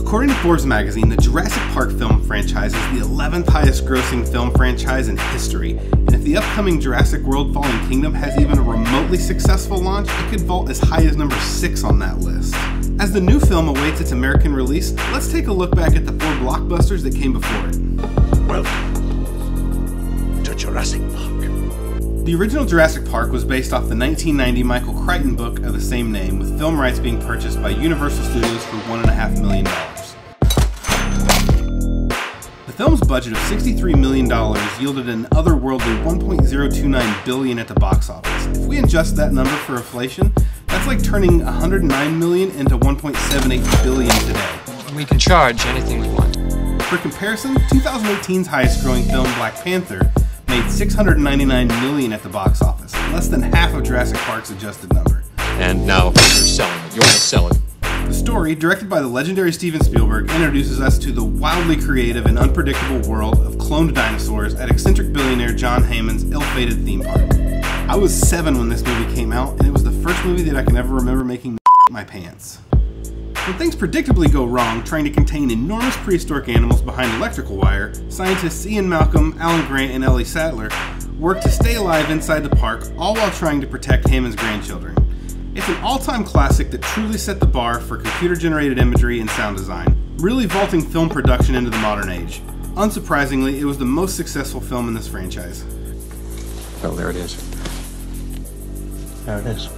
According to Forbes magazine, the Jurassic Park film franchise is the 11th highest grossing film franchise in history, and if the upcoming Jurassic World Fallen Kingdom has even a remotely successful launch, it could vault as high as number 6 on that list. As the new film awaits its American release, let's take a look back at the 4 blockbusters that came before it. Welcome to Jurassic Park. The original Jurassic Park was based off the 1990 Michael Crichton book of the same name, with film rights being purchased by Universal Studios for $1.5 million. The film's budget of $63 million yielded an otherworldly $1.029 billion at the box office. If we adjust that number for inflation, that's like turning $109 million into $1.78 billion today. We can charge anything we want. For comparison, 2018's highest-growing film, Black Panther, made $699 million at the box office, less than half of Jurassic Park's adjusted number. And now you're selling it. You want to sell it. The story, directed by the legendary Steven Spielberg, introduces us to the wildly creative and unpredictable world of cloned dinosaurs at eccentric billionaire John Hammond's ill-fated theme park. I was 7 when this movie came out, and it was the first movie that I can ever remember making my pants. When things predictably go wrong trying to contain enormous prehistoric animals behind electrical wire, scientists Ian Malcolm, Alan Grant, and Ellie Sattler work to stay alive inside the park, all while trying to protect Hammond's grandchildren. It's an all-time classic that truly set the bar for computer-generated imagery and sound design, really vaulting film production into the modern age. Unsurprisingly, it was the most successful film in this franchise. Well, there it is. There it is.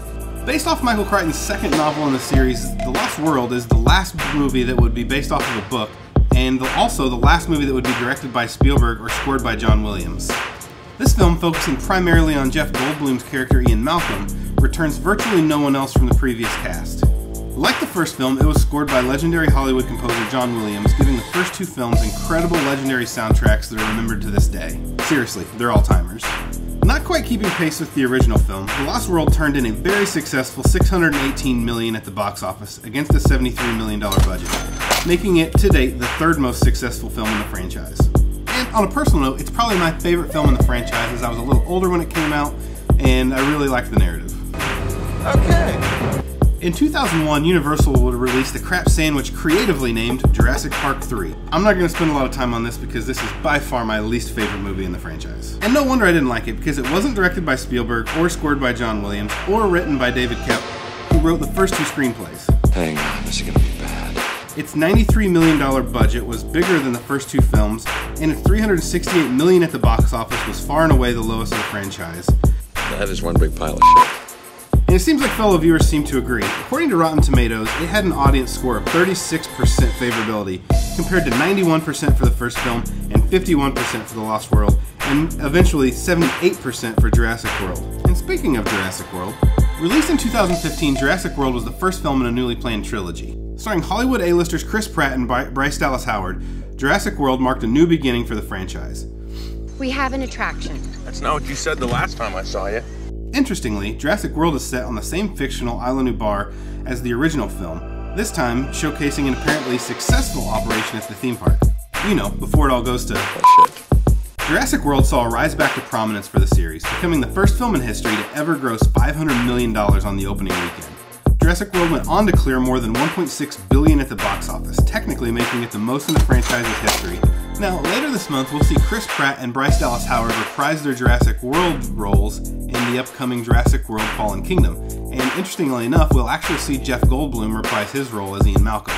Based off Michael Crichton's second novel in the series, The Lost World is the last movie that would be based off of a book, and also the last movie that would be directed by Spielberg or scored by John Williams. This film, focusing primarily on Jeff Goldblum's character Ian Malcolm, returns virtually no one else from the previous cast. Like the first film, it was scored by legendary Hollywood composer John Williams, giving the first 2 films incredible legendary soundtracks that are remembered to this day. Seriously, they're all-timers. Not quite keeping pace with the original film, The Lost World turned in a very successful $618 million at the box office against a $73 million budget, making it, to date, the 3rd most successful film in the franchise. And on a personal note, it's probably my favorite film in the franchise, as I was a little older when it came out, and I really liked the narrative. Okay. In 2001, Universal would release the crap sandwich creatively named Jurassic Park 3. I'm not going to spend a lot of time on this because this is by far my least favorite movie in the franchise. And no wonder I didn't like it, because it wasn't directed by Spielberg or scored by John Williams or written by David Koepp, who wrote the first 2 screenplays. Hang on, this is going to be bad. Its $93 million budget was bigger than the first 2 films, and its $368 million at the box office was far and away the lowest of the franchise. That is one big pile of shit. And it seems like fellow viewers seem to agree. According to Rotten Tomatoes, it had an audience score of 36% favorability, compared to 91% for the first film and 51% for The Lost World, and eventually 78% for Jurassic World. And speaking of Jurassic World, released in 2015, Jurassic World was the first film in a newly planned trilogy. Starring Hollywood A-listers Chris Pratt and Bryce Dallas Howard, Jurassic World marked a new beginning for the franchise. We have an attraction. That's not what you said the last time I saw you. Interestingly, Jurassic World is set on the same fictional Isla Nublar as the original film, this time showcasing an apparently successful operation at the theme park. You know, before it all goes to shit. Jurassic World saw a rise back to prominence for the series, becoming the first film in history to ever gross $500 million on the opening weekend. Jurassic World went on to clear more than $1.6 billion at the box office, technically making it the most in the franchise's history. Now, later this month, we'll see Chris Pratt and Bryce Dallas Howard reprise their Jurassic World roles in the upcoming Jurassic World Fallen Kingdom. And interestingly enough, we'll actually see Jeff Goldblum reprise his role as Ian Malcolm.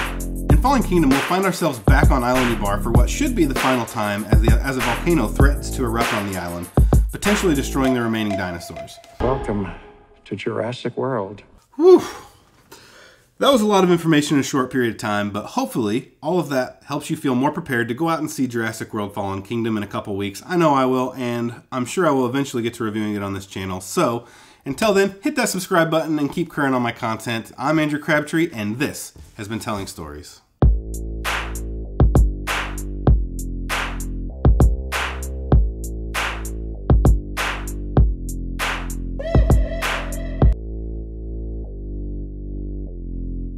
In Fallen Kingdom, we'll find ourselves back on Isla Nublar for what should be the final time as a volcano threatens to erupt on the island, potentially destroying the remaining dinosaurs. Welcome to Jurassic World. Whew. That was a lot of information in a short period of time, but hopefully all of that helps you feel more prepared to go out and see Jurassic World Fallen Kingdom in a couple weeks. I know I will, and I'm sure I will eventually get to reviewing it on this channel. So, until then, hit that subscribe button and keep current on my content. I'm Andrew Crabtree, and this has been Telling Stories.